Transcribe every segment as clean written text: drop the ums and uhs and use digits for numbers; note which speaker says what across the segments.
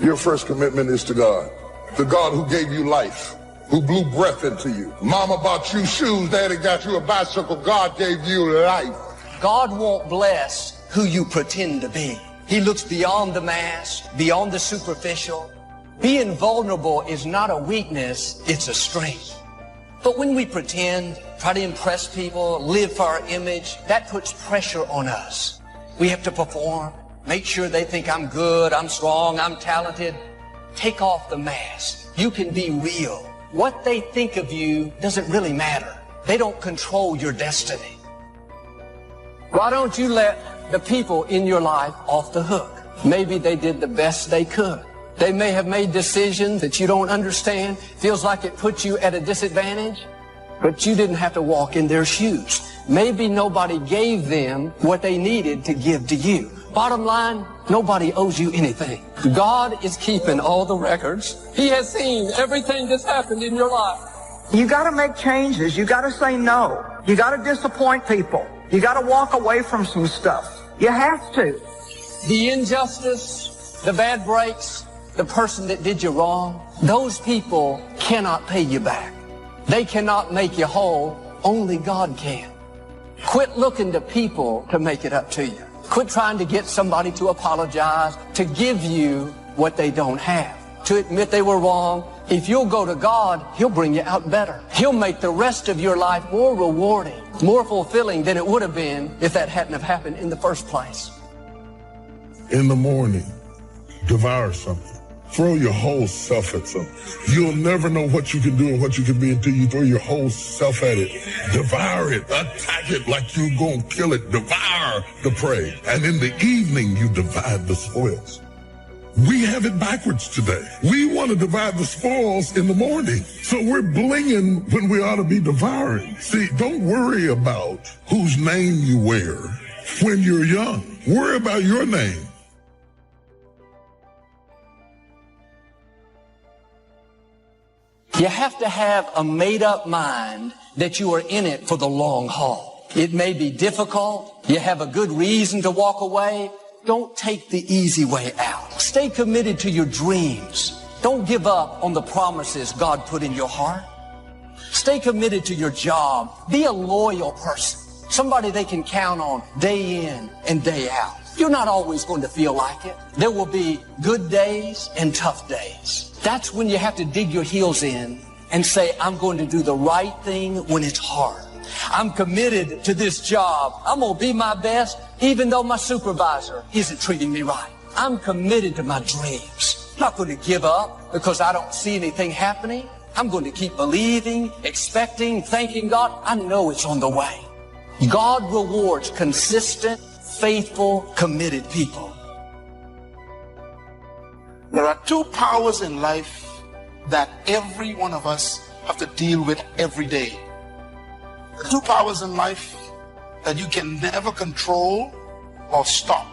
Speaker 1: Your first commitment is to God. The God who gave you life, who blew breath into you. Mama bought you shoes, daddy got you a bicycle. God gave you life.
Speaker 2: God won't bless who you pretend to be. He looks beyond the mask, beyond the superficial. Being vulnerable is not a weakness, it's a strength. But when we pretend, try to impress people, live for our image, that puts pressure on us. We have to perform, make sure they think I'm good, I'm strong, I'm talented. Take off the mask. You can be real. What they think of you doesn't really matter. They don't control your destiny. Why don't you let the people in your life off the hook? Maybe they did the best they could. They may have made decisions that you don't understand. Feels like it puts you at a disadvantage, but you didn't have to walk in their shoes. Maybe nobody gave them what they needed to give to you. Bottom line, nobody owes you anything. God is keeping all the records. He has seen everything that's happened in your life.
Speaker 3: You got to make changes. You got to say no. You got to disappoint people. You got to walk away from some stuff. You have to.
Speaker 2: The injustice, the bad breaks, the person that did you wrong, those people cannot pay you back. They cannot make you whole. Only God can. Quit looking to people to make it up to you. Quit trying to get somebody to apologize, to give you what they don't have, to admit they were wrong. If you'll go to God, He'll bring you out better. He'll make the rest of your life more rewarding, more fulfilling than it would have been if that hadn't have happened in the first place.
Speaker 1: In the morning, devour something. Throw your whole self at something. You'll never know what you can do and what you can be until you throw your whole self at it. Devour it. Attack it like you're going to kill it. Devour the prey. And in the evening, you divide the spoils. We have it backwards today. We want to divide the spoils in the morning. So we're blinging when we ought to be devouring. See, don't worry about whose name you wear when you're young. Worry about your name.
Speaker 2: You have to have a made-up mind that you are in it for the long haul. It may be difficult. You have a good reason to walk away. Don't take the easy way out. Stay committed to your dreams. Don't give up on the promises God put in your heart. Stay committed to your job. Be a loyal person. Somebody they can count on day in and day out. You're not always going to feel like it. There will be good days and tough days. That's when you have to dig your heels in and say, I'm going to do the right thing when it's hard. I'm committed to this job. I'm going to be my best even though my supervisor isn't treating me right. I'm committed to my dreams. I'm not going to give up because I don't see anything happening. I'm going to keep believing, expecting, thanking God. I know it's on the way. God rewards consistent, faithful, committed people.
Speaker 4: There are two powers in life that every one of us have to deal with every day. The two powers in life that you can never control or stop.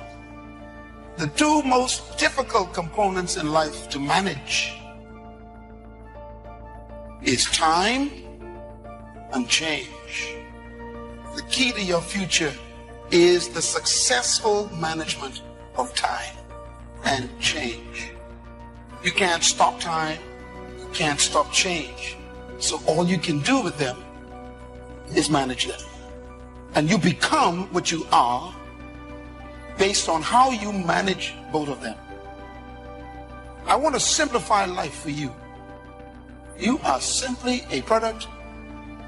Speaker 4: The two most difficult components in life to manage is time and change. The key to your future is the successful management of time and change. You can't stop time, you can't stop change. So all you can do with them is manage them. And you become what you are based on how you manage both of them. I want to simplify life for you. You are simply a product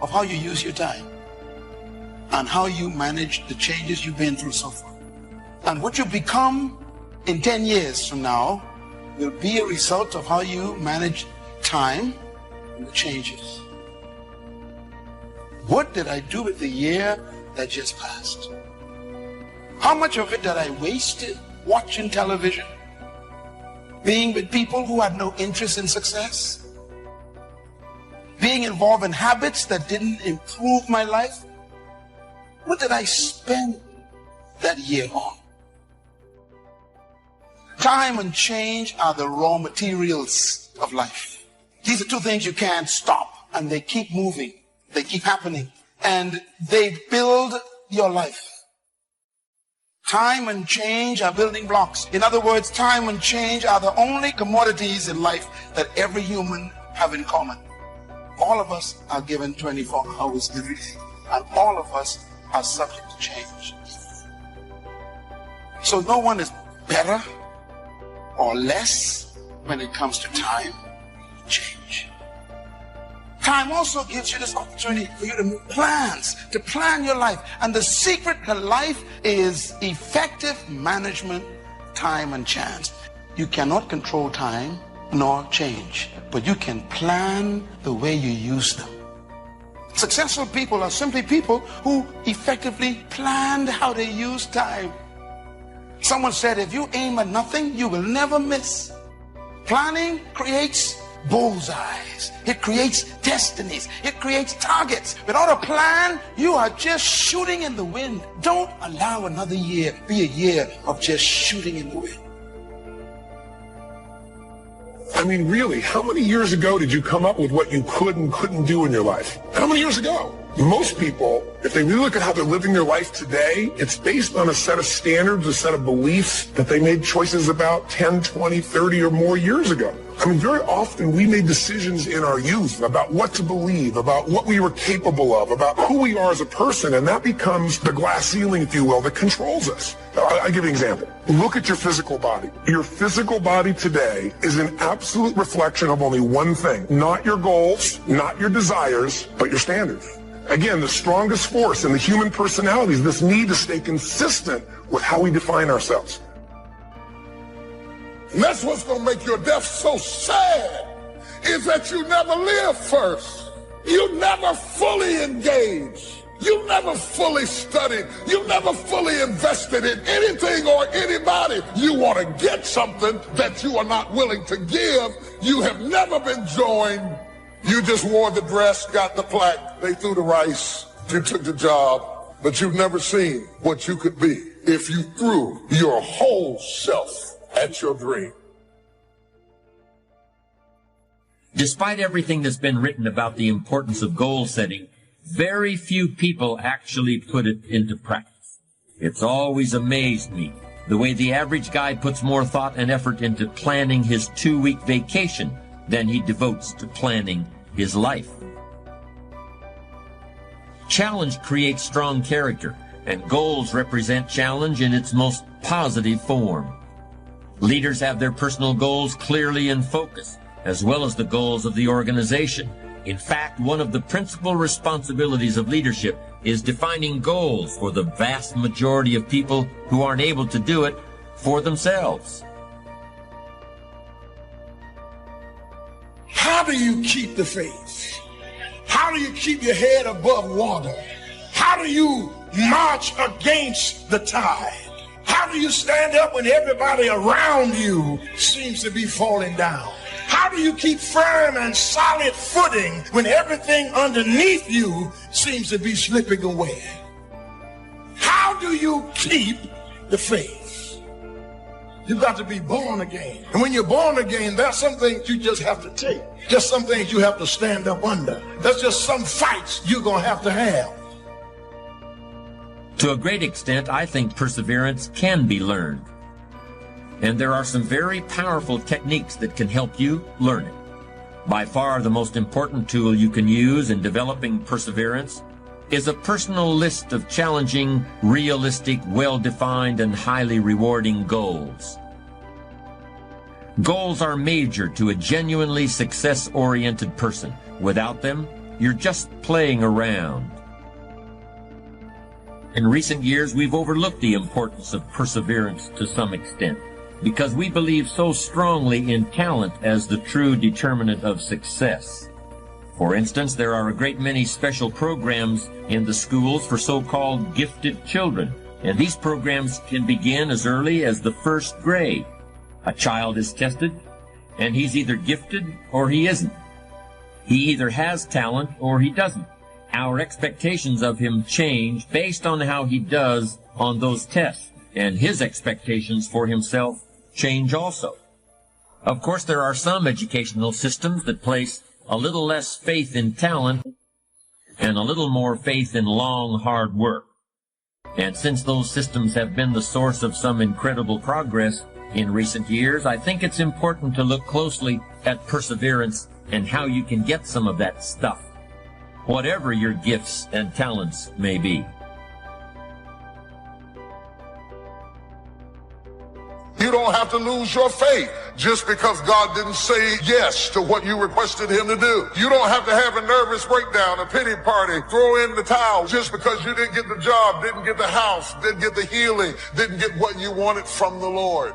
Speaker 4: of how you use your time and how you manage the changes you've been through so far. And what you become in 10 years from now will be a result of how you manage time and the changes. What did I do with the year that just passed? How much of it did I waste watching television? Being with people who had no interest in success? Being involved in habits that didn't improve my life? What did I spend that year on? Time and change are the raw materials of life. These are two things you can't stop, and they keep moving. They keep happening, and they build your life. Time and change are building blocks. In other words, time and change are the only commodities in life that every human have in common. All of us are given 24 hours every day, and all of us are subject to change. So no one is better or less when it comes to time and change. Time also gives you this opportunity for you to make plans, to plan your life. And the secret to life is effective management, time and chance. You cannot control time nor change, but you can plan the way you use them. Successful people are simply people who effectively planned how they use time. Someone said, if you aim at nothing, you will never miss. Planning creates bullseyes. It creates destinies. It creates targets. Without a plan, you are just shooting in the wind. Don't allow another year be a year of just shooting in the wind.
Speaker 1: I mean, really, how many years ago did you come up with what you could and couldn't do in your life? How many years ago? Most people, if they really look at how they're living their life today, it's based on a set of standards, a set of beliefs that they made choices about 10, 20, 30 or more years ago. I mean, very often we made decisions in our youth about what to believe, about what we were capable of, about who we are as a person, and that becomes the glass ceiling, if you will, that controls us. I'll give you an example. Look at your physical body. Your physical body today is an absolute reflection of only one thing. Not your goals, not your desires, but your standards. Again, the strongest force in the human personality is this need to stay consistent with how we define ourselves.
Speaker 5: And that's what's going to make your death so sad, is that you never live first. You never fully engaged. You never fully studied. You never fully invested in anything or anybody. You want to get something that you are not willing to give. You have never been joined. You just wore the dress, got the plaque, they threw the rice, you took the job, but you've never seen what you could be if you threw your whole self at your dream.
Speaker 6: Despite everything that's been written about the importance of goal setting, very few people actually put it into practice. It's always amazed me the way the average guy puts more thought and effort into planning his 2-week vacation than he devotes to planning his life. Challenge creates strong character, and goals represent challenge in its most positive form. Leaders have their personal goals clearly in focus, as well as the goals of the organization. In fact, one of the principal responsibilities of leadership is defining goals for the vast majority of people who aren't able to do it for themselves.
Speaker 5: How do you keep the faith? How do you keep your head above water? How do you march against the tide? How do you stand up when everybody around you seems to be falling down? How do you keep firm and solid footing when everything underneath you seems to be slipping away? How do you keep the faith? You've got to be born again. And when you're born again, there's some things you just have to take. Just some things you have to stand up under. There's just some fights you're going to have.
Speaker 6: To a great extent, I think perseverance can be learned. And there are some very powerful techniques that can help you learn it. By far, the most important tool you can use in developing perseverance is a personal list of challenging, realistic, well-defined, and highly rewarding goals. Goals are major to a genuinely success-oriented person. Without them, you're just playing around. In recent years, we've overlooked the importance of perseverance to some extent, because we believe so strongly in talent as the true determinant of success. For instance, there are a great many special programs in the schools for so-called gifted children, and these programs can begin as early as the first grade. A child is tested, and he's either gifted or he isn't. He either has talent or he doesn't. Our expectations of him change based on how he does on those tests, and his expectations for himself change also. Of course, there are some educational systems that place a little less faith in talent and a little more faith in long, hard work. And since those systems have been the source of some incredible progress in recent years, I think it's important to look closely at perseverance and how you can get some of that stuff, whatever your gifts and talents may be.
Speaker 1: You don't have to lose your faith just because God didn't say yes to what you requested him to do. You don't have to have a nervous breakdown, a pity party, throw in the towel just because you didn't get the job, didn't get the house, didn't get the healing, didn't get what you wanted from the Lord.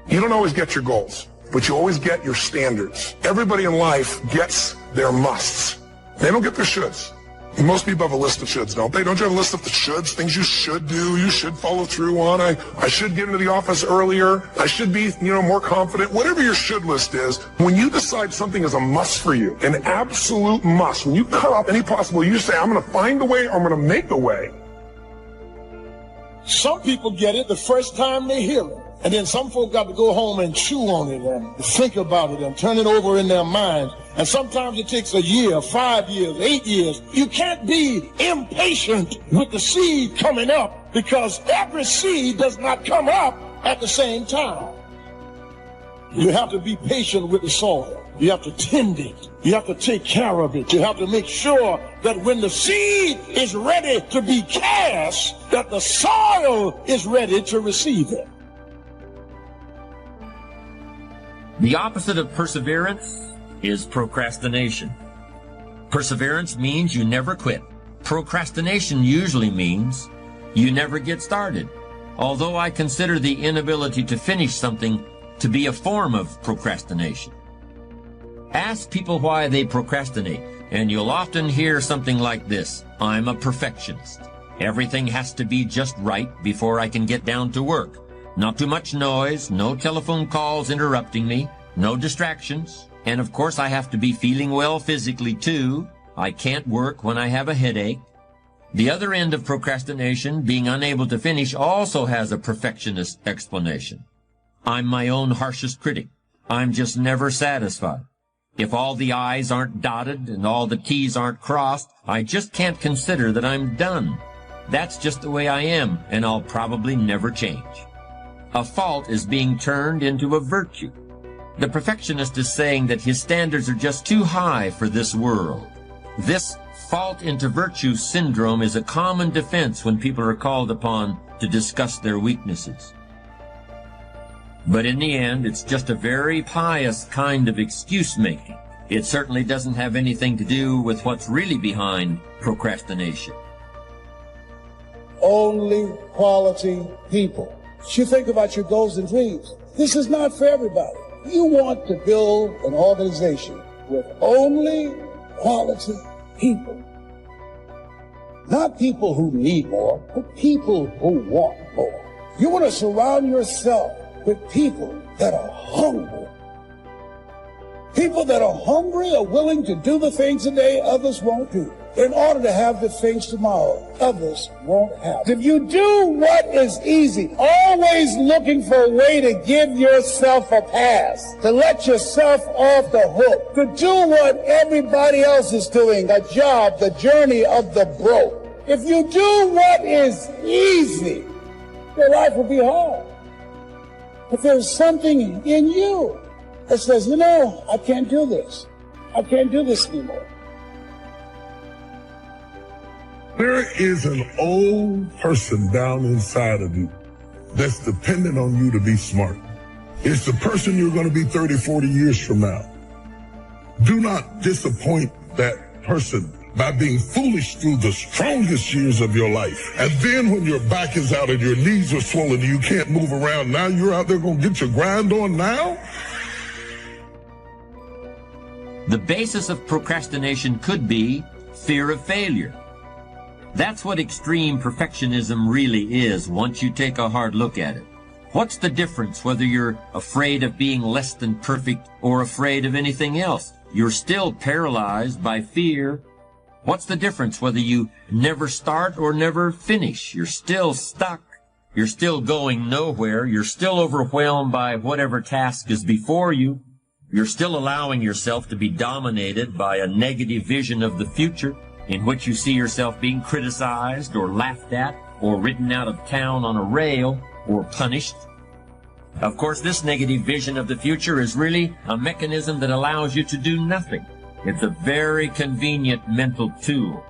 Speaker 5: You don't always get your goals, but you always get your standards. Everybody in life gets their musts. They don't get their shoulds. Most people have a list of shoulds, don't they? Don't you have a list of the shoulds, things you should do, you should follow through on? I should get into the office earlier. I should be, more confident. Whatever your should list is, when you decide something is a must for you, an absolute must, when you cut off any possible, you say, I'm going to find a way, or I'm going to make a way.
Speaker 7: Some people get it the first time they hear it. And then some folk got to go home and chew on it and think about it and turn it over in their minds. And sometimes it takes a year, 5 years, 8 years. You can't be impatient with the seed coming up because every seed does not come up at the same time. You have to be patient with the soil. You have to tend it. You have to take care of it. You have to make sure that when the seed is ready to be cast, that the soil is ready to receive it.
Speaker 6: The opposite of perseverance is procrastination. Perseverance means you never quit. Procrastination usually means you never get started. Although I consider the inability to finish something to be a form of procrastination. Ask people why they procrastinate, and you'll often hear something like this: I'm a perfectionist. Everything has to be just right before I can get down to work. Not too much noise, no telephone calls interrupting me, no distractions. And of course I have to be feeling well physically too. I can't work when I have a headache. The other end of procrastination, being unable to finish, also has a perfectionist explanation. I'm my own harshest critic. I'm just never satisfied. If all the I's aren't dotted and all the T's aren't crossed, I just can't consider that I'm done. That's just the way I am, and I'll probably never change. A fault is being turned into a virtue. The perfectionist is saying that his standards are just too high for this world. This fault into virtue syndrome is a common defense when people are called upon to discuss their weaknesses. But in the end, it's just a very pious kind of excuse-making. It certainly doesn't have anything to do with what's really behind procrastination.
Speaker 7: Only quality people. You think about your goals and dreams. This is not for everybody. You want to build an organization with only quality people. Not people who need more, but people who want more. You want to surround yourself with people that are hungry. People that are hungry are willing to do the things today others won't do, in order to have the things tomorrow others won't have. If you do what is easy, always looking for a way to give yourself a pass, to let yourself off the hook, to do what everybody else is doing, a job, the journey of the broke. If you do what is easy, your life will be hard. But there's something in you that says, I can't do this. I can't do this anymore.
Speaker 1: There is an old person down inside of you that's dependent on you to be smart. It's the person you're going to be 30, 40 years from now. Do not disappoint that person by being foolish through the strongest years of your life. And then when your back is out and your knees are swollen and you can't move around, now you're out there going to get your grind on now?
Speaker 6: The basis of procrastination could be fear of failure. That's what extreme perfectionism really is once you take a hard look at it. What's the difference whether you're afraid of being less than perfect or afraid of anything else? You're still paralyzed by fear. What's the difference whether you never start or never finish? You're still stuck. You're still going nowhere. You're still overwhelmed by whatever task is before you. You're still allowing yourself to be dominated by a negative vision of the future. in which you see yourself being criticized or laughed at or written out of town on a rail or punished. Of course, this negative vision of the future is really a mechanism that allows you to do nothing. It's a very convenient mental tool.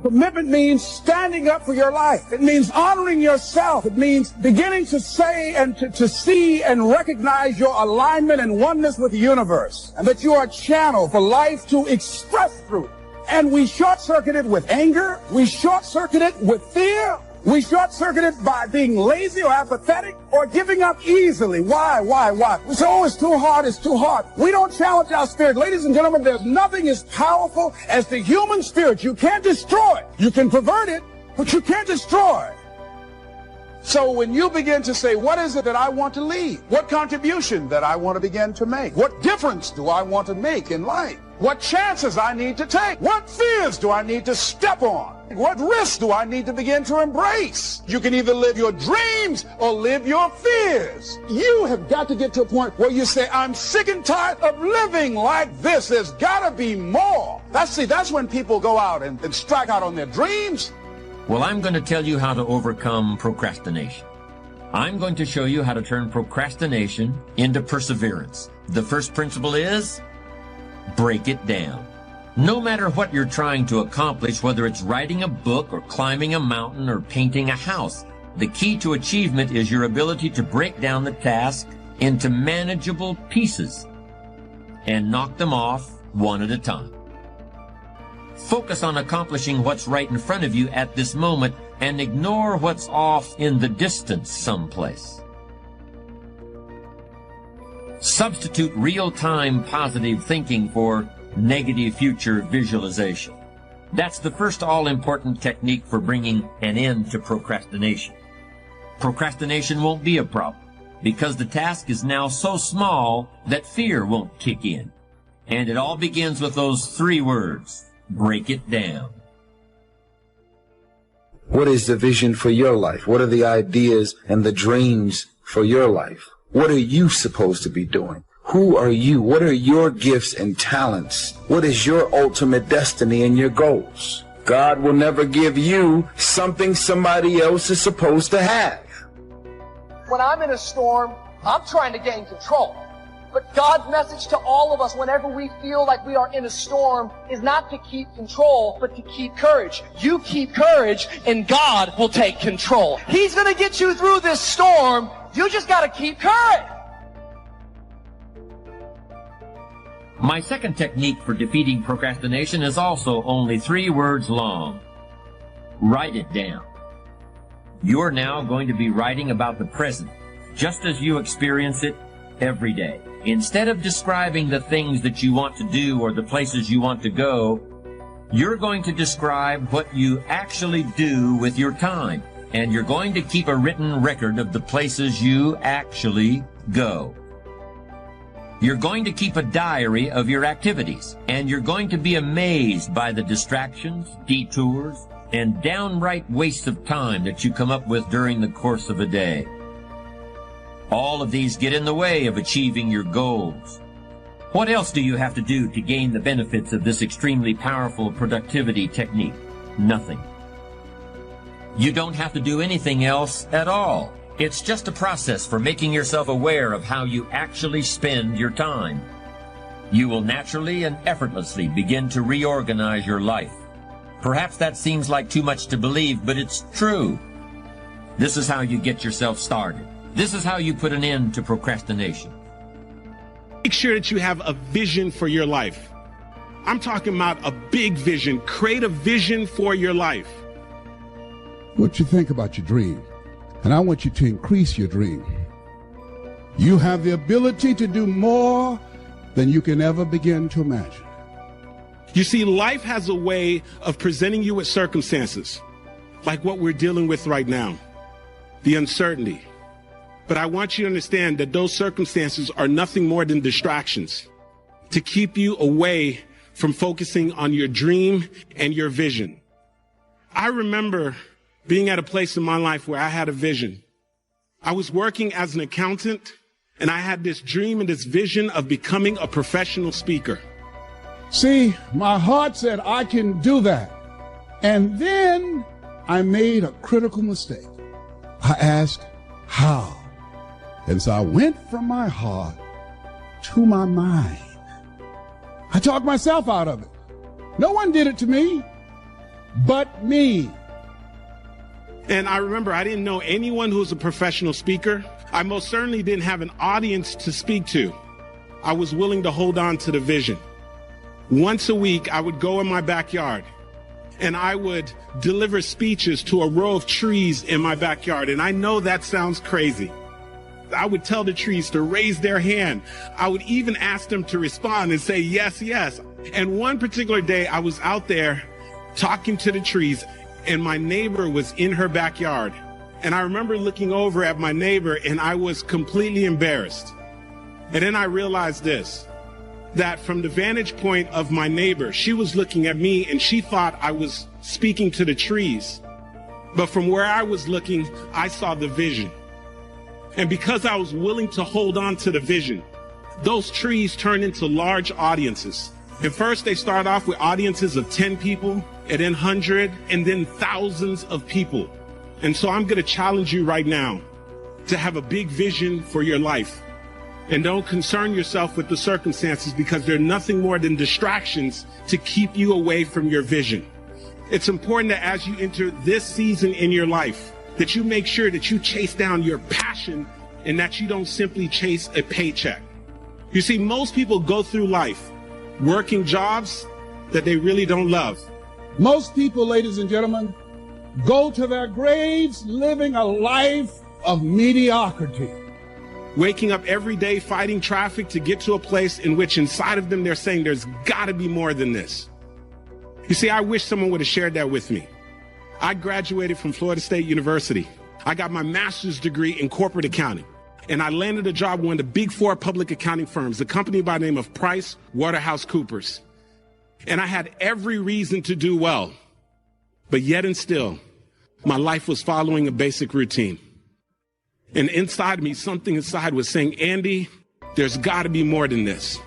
Speaker 7: Commitment means standing up for your life. It means honoring yourself. It means beginning to say and to see and recognize your alignment and oneness with the universe, and that you are a channel for life to express through. And we short-circuit it with anger. We short-circuit it with fear. We short-circuit it by being lazy or apathetic or giving up easily. Why? We say, oh, it's too hard, it's too hard. We don't challenge our spirit. Ladies and gentlemen, there's nothing as powerful as the human spirit. You can't destroy it. You can pervert it, but you can't destroy it. So when you begin to say, what is it that I want to leave? What contribution that I want to begin to make? What difference do I want to make in life? What chances I need to take? What fears do I need to step on? What risks do I need to begin to embrace? You can either live your dreams or live your fears. You have got to get to a point where you say, I'm sick and tired of living like this. There's got to be more. That's when people go out and strike out on their dreams.
Speaker 6: Well, I'm going to tell you how to overcome procrastination. I'm going to show you how to turn procrastination into perseverance. The first principle is break it down. No matter what you're trying to accomplish, whether it's writing a book or climbing a mountain or painting a house, the key to achievement is your ability to break down the task into manageable pieces and knock them off one at a time. Focus on accomplishing what's right in front of you at this moment and ignore what's off in the distance someplace. Substitute real-time positive thinking for negative future visualization. That's the first all-important technique for bringing an end to procrastination. Procrastination won't be a problem because the task is now so small that fear won't kick in. And it all begins with those 3 words. Break it down.
Speaker 8: What is the vision for your life? What are the ideas and the dreams for your life? What are you supposed to be doing? Who are you? What are your gifts and talents? What is your ultimate destiny and your goals? God will never give you something somebody else is supposed to have.
Speaker 2: When I'm in a storm, I'm trying to gain control. But God's message to all of us whenever we feel like we are in a storm is not to keep control, but to keep courage. You keep courage and God will take control. He's going to get you through this storm. You just got to keep courage.
Speaker 6: My second technique for defeating procrastination is also only 3 words long. Write it down. You're now going to be writing about the present, just as you experience it every day. Instead of describing the things that you want to do or the places you want to go, you're going to describe what you actually do with your time. And you're going to keep a written record of the places you actually go. You're going to keep a diary of your activities, and you're going to be amazed by the distractions, detours, and downright wastes of time that you come up with during the course of a day. All of these get in the way of achieving your goals. What else do you have to do to gain the benefits of this extremely powerful productivity technique? Nothing. You don't have to do anything else at all. It's just a process for making yourself aware of how you actually spend your time. You will naturally and effortlessly begin to reorganize your life. Perhaps that seems like too much to believe, but it's true. This is how you get yourself started. This is how you put an end to procrastination.
Speaker 9: Make sure that you have a vision for your life. I'm talking about a big vision. Create a vision for your life.
Speaker 10: What you think about your dream, and I want you to increase your dream. You have the ability to do more than you can ever begin to imagine.
Speaker 9: You see, life has a way of presenting you with circumstances like what we're dealing with right now, the uncertainty. But I want you to understand that those circumstances are nothing more than distractions to keep you away from focusing on your dream and your vision. I remember being at a place in my life where I had a vision. I was working as an accountant, and I had this dream and this vision of becoming a professional speaker.
Speaker 10: See, my heart said I can do that. And then I made a critical mistake. I asked, how? And so I went from my heart to my mind. I talked myself out of it. No one did it to me but me.
Speaker 9: And I remember I didn't know anyone who was a professional speaker. I most certainly didn't have an audience to speak to. I was willing to hold on to the vision. Once a week, I would go in my backyard and I would deliver speeches to a row of trees in my backyard. And I know that sounds crazy. I would tell the trees to raise their hand. I would even ask them to respond and say, yes, yes. And one particular day I was out there talking to the trees and my neighbor was in her backyard. And I remember looking over at my neighbor and I was completely embarrassed. And then I realized this, that from the vantage point of my neighbor, she was looking at me and she thought I was speaking to the trees. But from where I was looking, I saw the vision. And because I was willing to hold on to the vision, those trees turned into large audiences. And first they start off with audiences of 10 people, and then 100, and then thousands of people. And so I'm going to challenge you right now to have a big vision for your life. And don't concern yourself with the circumstances because they're nothing more than distractions to keep you away from your vision. It's important that as you enter this season in your life, that you make sure that you chase down your passion and that you don't simply chase a paycheck. You see, most people go through life working jobs that they really don't love.
Speaker 10: Most people, ladies and gentlemen, go to their graves living a life of mediocrity.
Speaker 9: Waking up every day fighting traffic to get to a place in which inside of them they're saying there's got to be more than this. You see, I wish someone would have shared that with me. I graduated from Florida State University. I got my master's degree in corporate accounting, and I landed a job with one of the big 4 public accounting firms, a company by the name of PricewaterhouseCoopers. And I had every reason to do well, but yet and still, my life was following a basic routine. And inside me, something inside was saying, Andy, there's got to be more than this.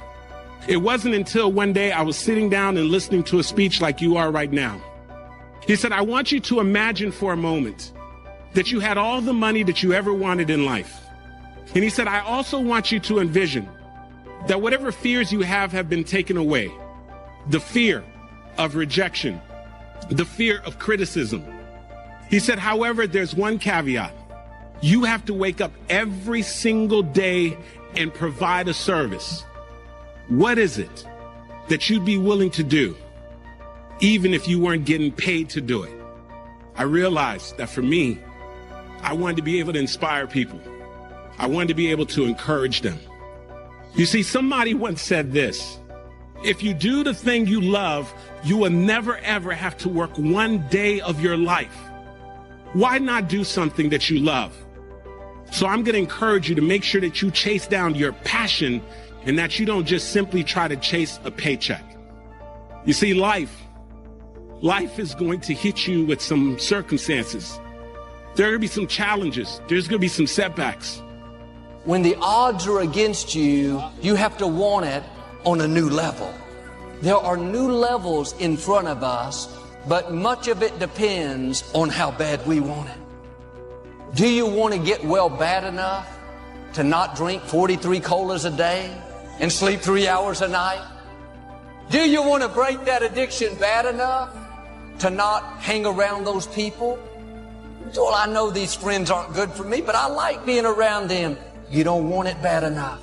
Speaker 9: It wasn't until one day I was sitting down and listening to a speech like you are right now. He said, I want you to imagine for a moment that you had all the money that you ever wanted in life. And he said, I also want you to envision that whatever fears you have been taken away. The fear of rejection, the fear of criticism. He said, however, there's one caveat. You have to wake up every single day and provide a service. What is it that you'd be willing to do, even if you weren't getting paid to do it? I realized that for me, I wanted to be able to inspire people. I wanted to be able to encourage them. You see, somebody once said this, if you do the thing you love, you will never ever have to work one day of your life. Why not do something that you love? So I'm going to encourage you to make sure that you chase down your passion and that you don't just simply try to chase a paycheck. You see, life is going to hit you with some circumstances. There are going to be some challenges. There's going to be some setbacks.
Speaker 2: When the odds are against you, you have to want it on a new level. There are new levels in front of us, but much of it depends on how bad we want it. Do you want to get well bad enough to not drink 43 colas a day and sleep 3 hours a night? Do you want to break that addiction bad enough to not hang around those people? Well, I know these friends aren't good for me, but I like being around them. You don't want it bad enough.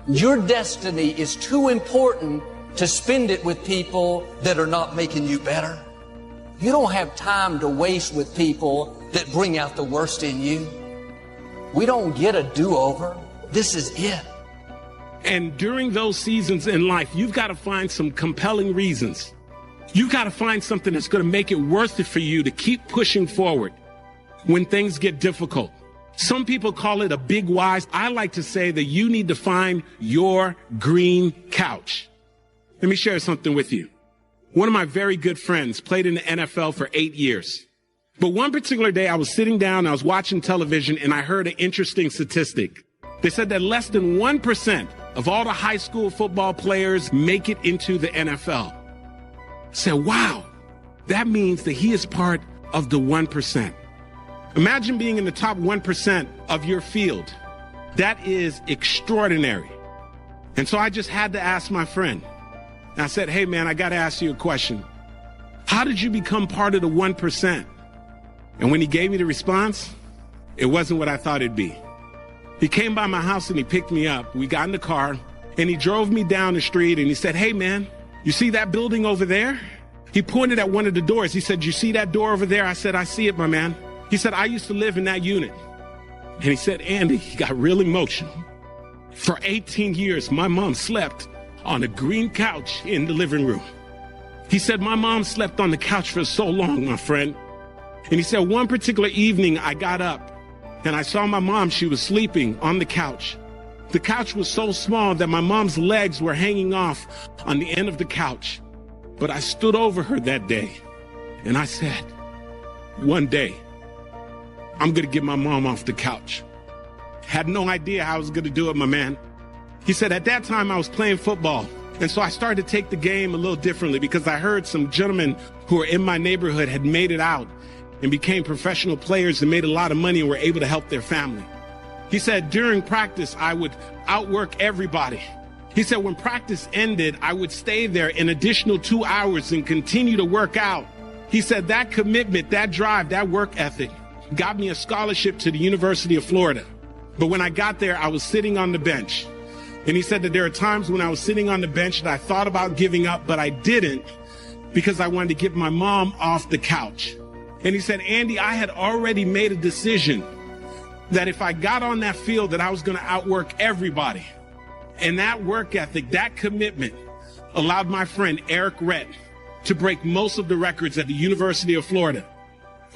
Speaker 2: Your destiny is too important to spend it with people that are not making you better. You don't have time to waste with people that bring out the worst in you. We don't get a do-over. This is it.
Speaker 9: And during those seasons in life, you've got to find some compelling reasons. You've got to find something that's going to make it worth it for you to keep pushing forward when things get difficult. Some people call it a big why. I like to say that you need to find your green couch. Let me share something with you. One of my very good friends played in the NFL for 8 years. But one particular day I was sitting down, I was watching television, and I heard an interesting statistic. They said that less than 1% of all the high school football players make it into the NFL. I said, wow, that means that he is part of the 1%. Imagine being in the top 1% of your field. That is extraordinary. And so I just had to ask my friend. And I said, hey man, I got to ask you a question. How did you become part of the 1%? And when he gave me the response, it wasn't what I thought it'd be. He came by my house and he picked me up. We got in the car and he drove me down the street and he said, hey man, you see that building over there? He pointed at one of the doors. He said, you see that door over there? I said, I see it, my man. He said, I used to live in that unit. And he said, Andy, he got real emotional. For 18 years, my mom slept on a green couch in the living room. He said, my mom slept on the couch for so long, my friend. And he said, one particular evening, I got up and I saw my mom. She was sleeping on the couch. The couch was so small that my mom's legs were hanging off on the end of the couch. But I stood over her that day and I said, one day, I'm going to get my mom off the couch. Had no idea how I was going to do it, my man. He said, at that time I was playing football. And so I started to take the game a little differently because I heard some gentlemen who were in my neighborhood had made it out and became professional players and made a lot of money and were able to help their family. He said, during practice, I would outwork everybody. He said, when practice ended, I would stay there an additional 2 hours and continue to work out. He said, that commitment, that drive, that work ethic got me a scholarship to the University of Florida. But when I got there, I was sitting on the bench. And he said that there are times when I was sitting on the bench that I thought about giving up, but I didn't because I wanted to get my mom off the couch. And he said, Andy, I had already made a decision that if I got on that field that I was going to outwork everybody. And that work ethic, that commitment allowed my friend Eric Rett to break most of the records at the University of Florida.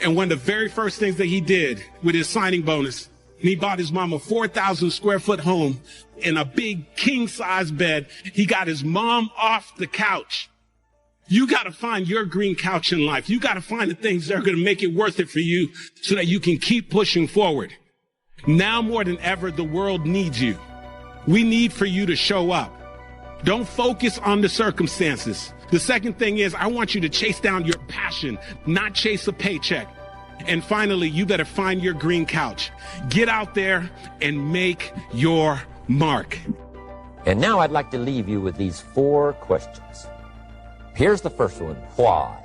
Speaker 9: And one of the very first things that he did with his signing bonus, he bought his mom a 4,000 square foot home in a big king size bed. He got his mom off the couch. You got to find your green couch in life. You got to find the things that are going to make it worth it for you so that you can keep pushing forward. Now more than ever, the world needs you. We need for you to show up. Don't focus on the circumstances. The second thing is, I want you to chase down your passion, not chase a paycheck. And finally, you better find your green couch. Get out there and make your mark.
Speaker 6: And now I'd like to leave you with these 4 questions. Here's the first one, why?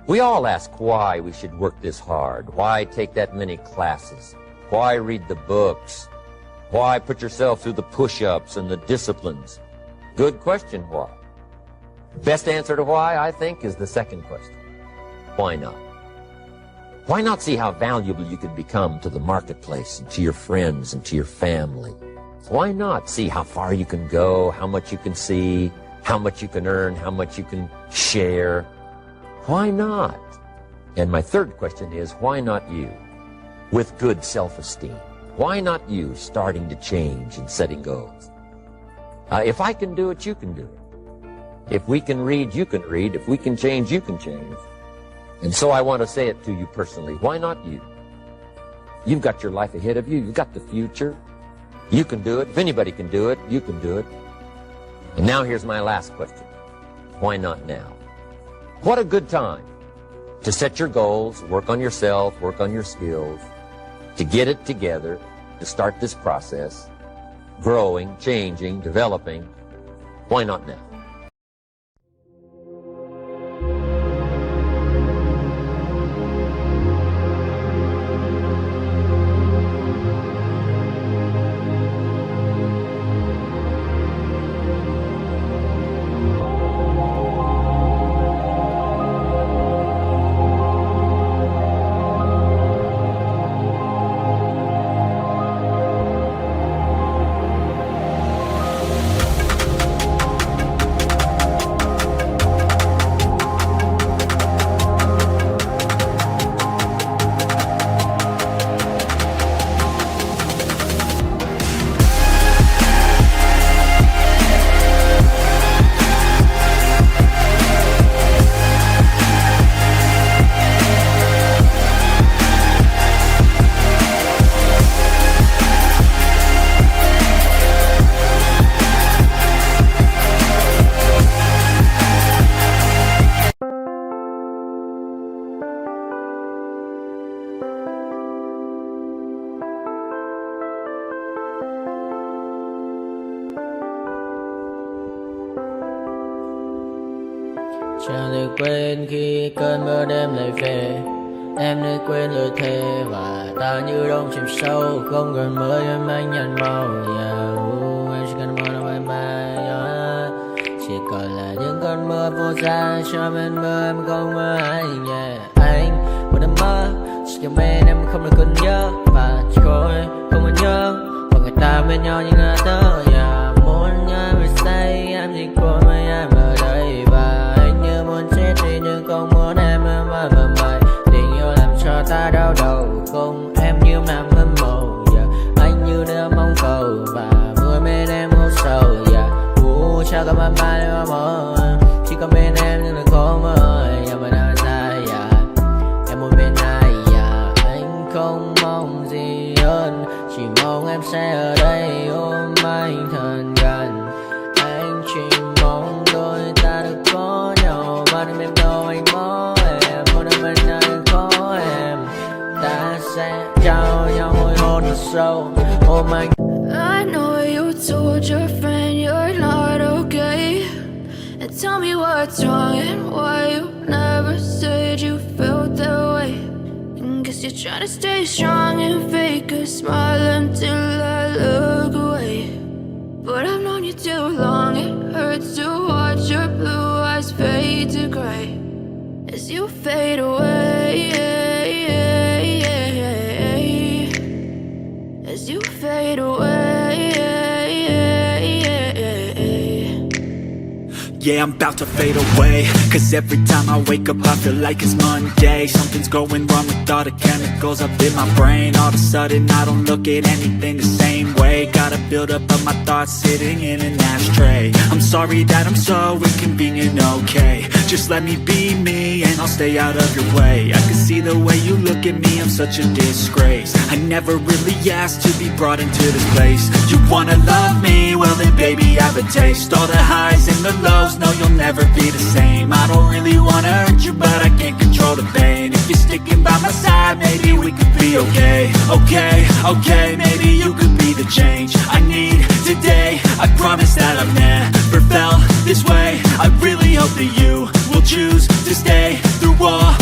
Speaker 6: We all ask why we should work this hard. Why take that many classes? Why read the books? Why put yourself through the push-ups and the disciplines? Good question, why? Best answer to why, I think, is the second question. Why not? Why not see how valuable you can become to the marketplace and to your friends and to your family? Why not see how far you can go, how much you can see, how much you can earn, how much you can share? Why not? And my third question is, why not you? With good self-esteem. Why not you starting to change and setting goals? If I can do it, you can do it. If we can read, you can read. If we can change, you can change. And so I want to say it to you personally. Why not you? You've got your life ahead of you. You've got the future. You can do it. If anybody can do it, you can do it. And now here's my last question. Why not now? What a good time to set your goals, work on yourself, work on your skills, to get it together, to start this process, growing, changing, developing. Why not now?
Speaker 11: Chẳng thể quên khi cơn mưa đêm lại về. Em đã quên lời thề và ta như đông chìm sâu. Không còn mơ em anh nhận màu. Em chỉ cần mơ đâu em bay. Chỉ còn là những cơn mưa vô giá. Cho bên mơ em không mơ anh. Anh một đêm mơ chỉ cần bên em không được còn nhớ. Và chỉ có không còn nhớ. Và người ta bên nhau như ngã tớ. Muốn nhớ về say em chỉ có mấy em ở đây. Và anh như muốn chết đi nhưng không muốn em mơ mày. Tình yêu làm cho ta đau đầu. Không em như nằm mơ màu. Anh như đêm mong cầu. Và vui bên em ngủ sầu. Chào cả mà mai em mơ. Chỉ có bên em nhưng là có mơ. Nhưng mà đã dài em muốn bên ai. Anh không mong gì hơn. Chỉ mong em sẽ ở đây ôm anh thật gần. Anh chỉ mong đôi ta được có nhau. Mà đừng em đâu anh có em. Một đêm bên anh có em. Ta sẽ trao nhau môi hôn thật sâu. Ôm anh.
Speaker 12: I know you told your friend you're not okay. And tell me what's wrong and why you never said you felt that way. And guess you're trying to stay strong and fake a smile until I look away. But I've known you too long, it hurts to watch your blue eyes fade to gray as you fade away. As you fade away.
Speaker 13: Yeah, I'm about to fade away. Cause every time I wake up I feel like it's Monday. Something's going wrong with all the chemicals up in my brain. All of a sudden I don't look at anything the same way. Got a build up of my thoughts sitting in an ashtray. I'm sorry that I'm so inconvenient, okay. Just let me be me and I'll stay out of your way. I can see the way you look at me, I'm such a disgrace. I never really asked to be brought into this place. You wanna love me? Well then baby I have a taste. All the highs and the lows, no you'll never be the same. I don't really wanna hurt you but I can't control the pain. If you're sticking by my side maybe we could be okay. Okay, maybe you could be the change I need today. I promise that I've never felt this way. I really hope that you will choose to stay through all